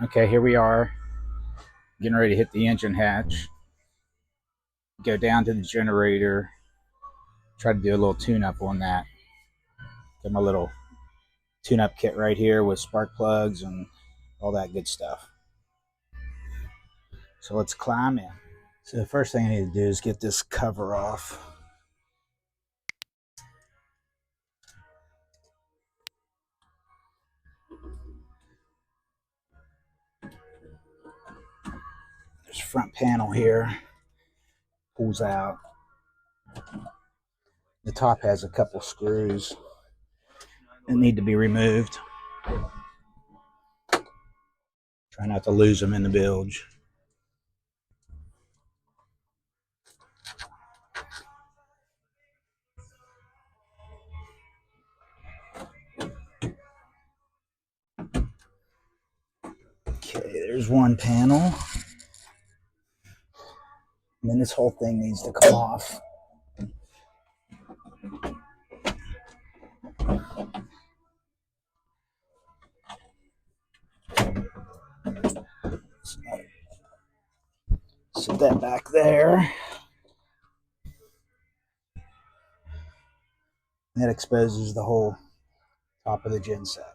Okay, here we are, getting ready to hit the engine hatch. Go down to the generator, try to do a little tune-up on that. Get my little tune-up kit right here with spark plugs and all that good stuff. So let's climb in. So the first thing I need to do is get this cover off. There's a front panel here, pulls out. The top has a couple screws that need to be removed. Try not to lose them in the bilge. Okay, there's one panel. And then this whole thing needs to come off. Set that back there. That exposes the whole top of the genset.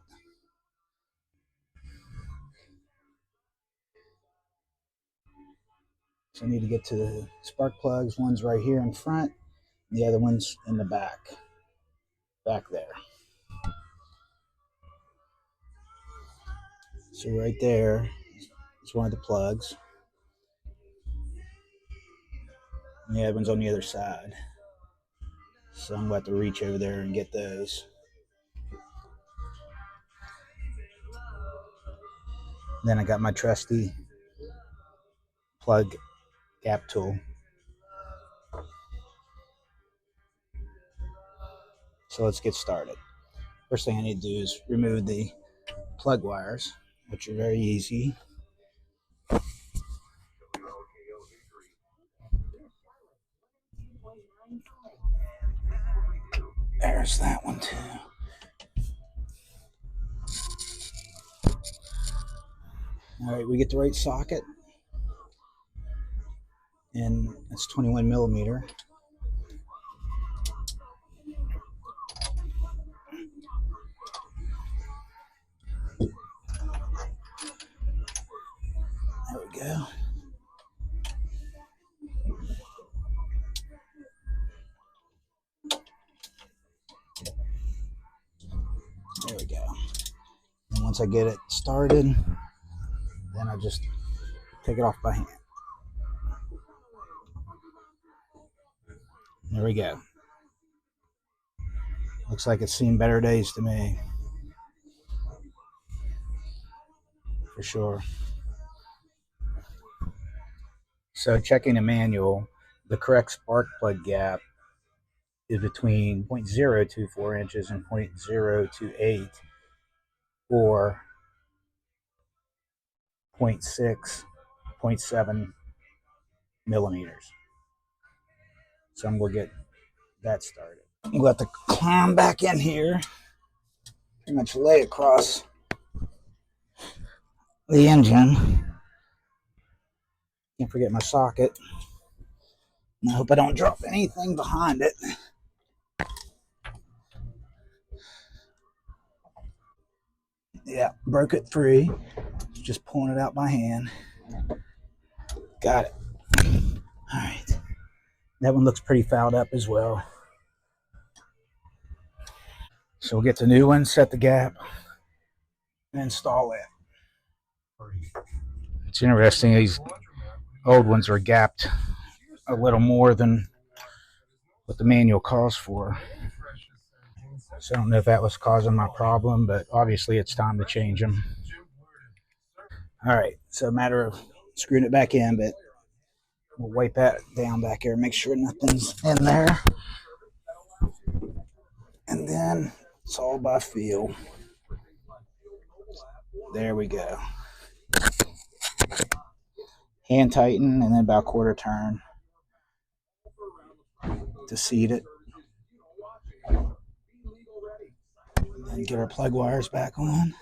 So I need to get to the spark plugs. One's right here in front, and the other one's in the back there. So right there is one of the plugs, and the other one's on the other side. So I'm about to reach over there and get those. Then I got my trusty plug gap tool. So let's get started. First thing I need to do is remove the plug wires, which are very easy. There's that one too. All right, we get the right socket, and it's 21 millimeter. There we go. There we go. And once I get it started, then I just take it off by hand. There we go. Looks like it's seen better days to me. For sure. So checking the manual, the correct spark plug gap is between 0.024 inches and 0.028 or 0.6, 0.7 millimeters. So I'm going to get that started. We'll have to climb back in here, pretty much lay across the engine. Can't forget my socket. I hope I don't drop anything behind it. Yeah, broke it free. Just pulling it out by hand. Got it. All right. That one looks pretty fouled up as well. So we'll get the new one, set the gap, and install it. It's interesting, these old ones are gapped a little more than what the manual calls for. So I don't know if that was causing my problem, but obviously it's time to change them. All right, so a matter of screwing it back in, but we'll wipe that down back here, make sure nothing's in there. And then it's all by feel. There we go. Hand tighten and then about quarter turn to seat it. And get our plug wires back on.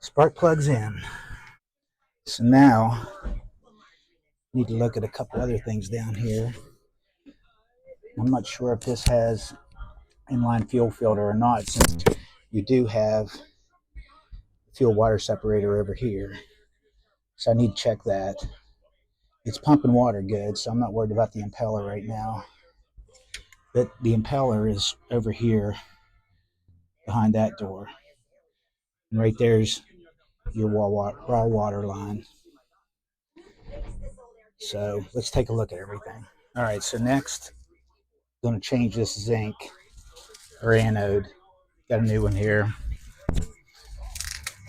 Spark plugs in. So now, need to look at a couple other things down here. I'm not sure if this has inline fuel filter or not, since we do have fuel water separator over here. So I need to check that. It's pumping water good, so I'm not worried about the impeller right now. But the impeller is over here behind that door. And right there's your raw water line. So let's take a look at everything. All right, so next, I'm going to change this zinc or anode. Got a new one here.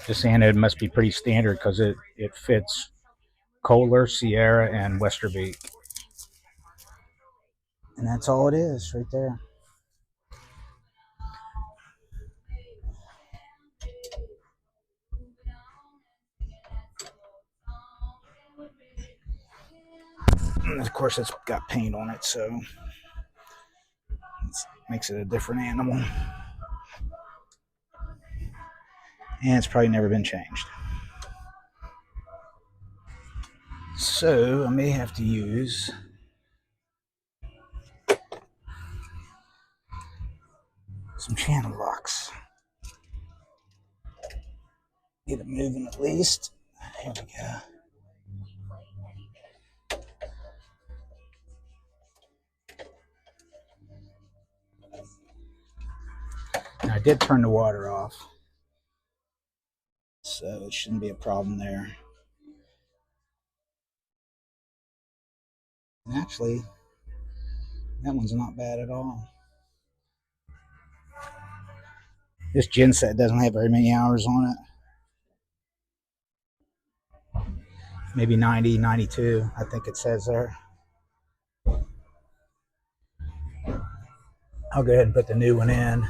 This anode must be pretty standard because it fits Kohler, Sierra, and Westerbeek. And that's all it is right there. And of course, it's got paint on it, so it makes it a different animal. And it's probably never been changed. So I may have to use some channel locks. Get it moving at least. There we go. Now, I did turn the water off, so it shouldn't be a problem there. And actually, that one's not bad at all. This Genset doesn't have very many hours on it. Maybe 90, 92, I think it says there. I'll go ahead and put the new one in.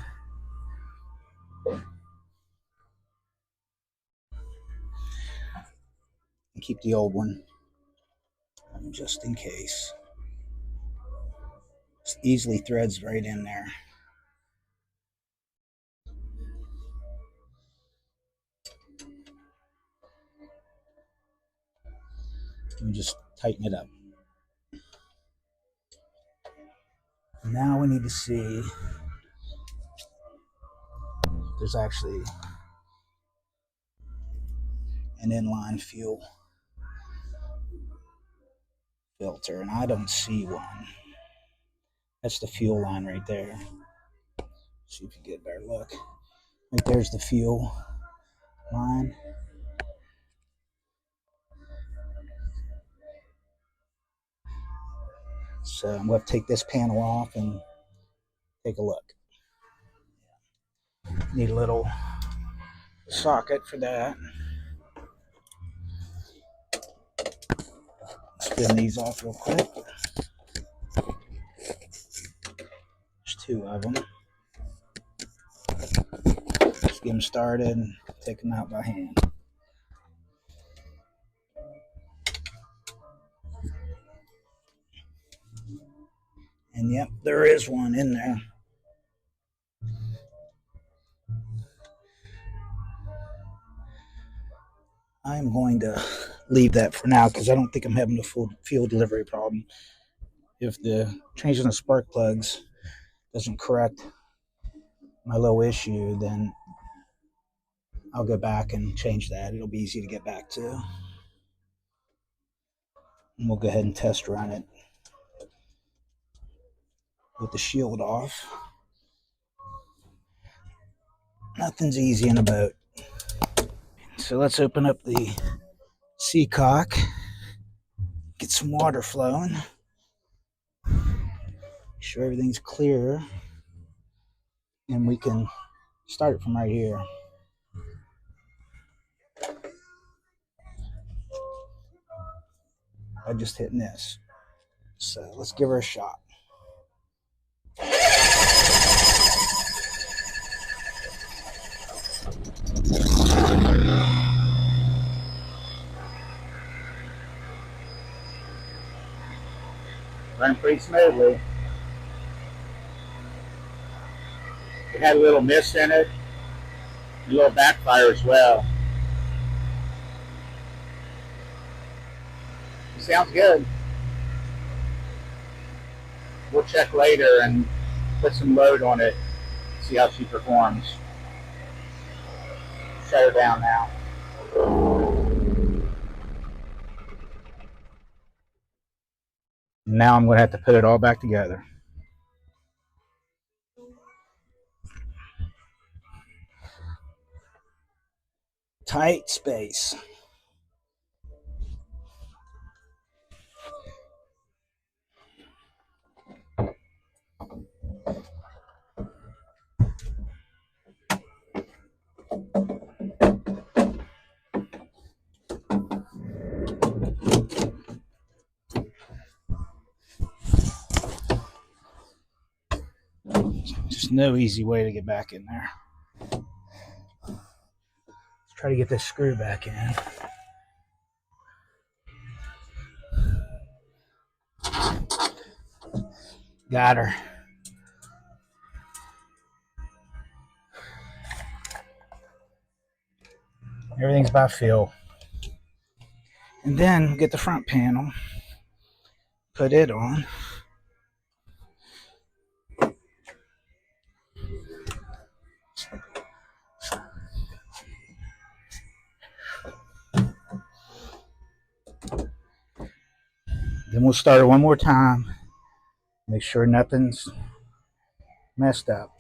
And keep the old one, just in case. It easily threads right in there. And just tighten it up. Now we need to see if there's actually an inline fuel filter, and I don't see one. That's the fuel line right there. See if you get a better look. Right there's the fuel line. So I'm going to take this panel off and take a look. Need a little socket for that. Spin these off real quick. There's two of them. Let's get them started and take them out by hand. And yep, there is one in there. I'm going to leave that for now because I don't think I'm having a full fuel delivery problem. If the changing the spark plugs doesn't correct my low issue, then I'll go back and change that. It'll be easy to get back to. And we'll go ahead and test run it with the shield off. Nothing's easy in a boat. So let's open up the seacock, get some water flowing, make sure everything's clear, and we can start it from right here. By just hitting this. So let's give her a shot. Running pretty smoothly. It had a little mist in it, a little backfire as well. Sounds good. We'll check later and put some load on it, see how she performs. Shut her down now. Now I'm going to have to put it all back together. Tight space. Just no easy way to get back in there. Let's try to get this screw back in. Got her. Everything's by feel. And then get the front panel, put it on. Then we'll start it one more time. Make sure nothing's messed up.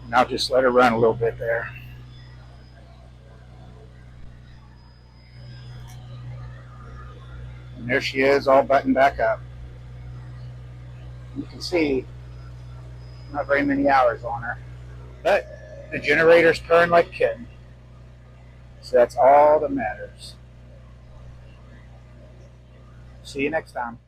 And I'll just let her run a little bit there. And there she is, all buttoned back up. You can see not very many hours on her. But the generator's turned like a kitten. So that's all that matters. See you next time.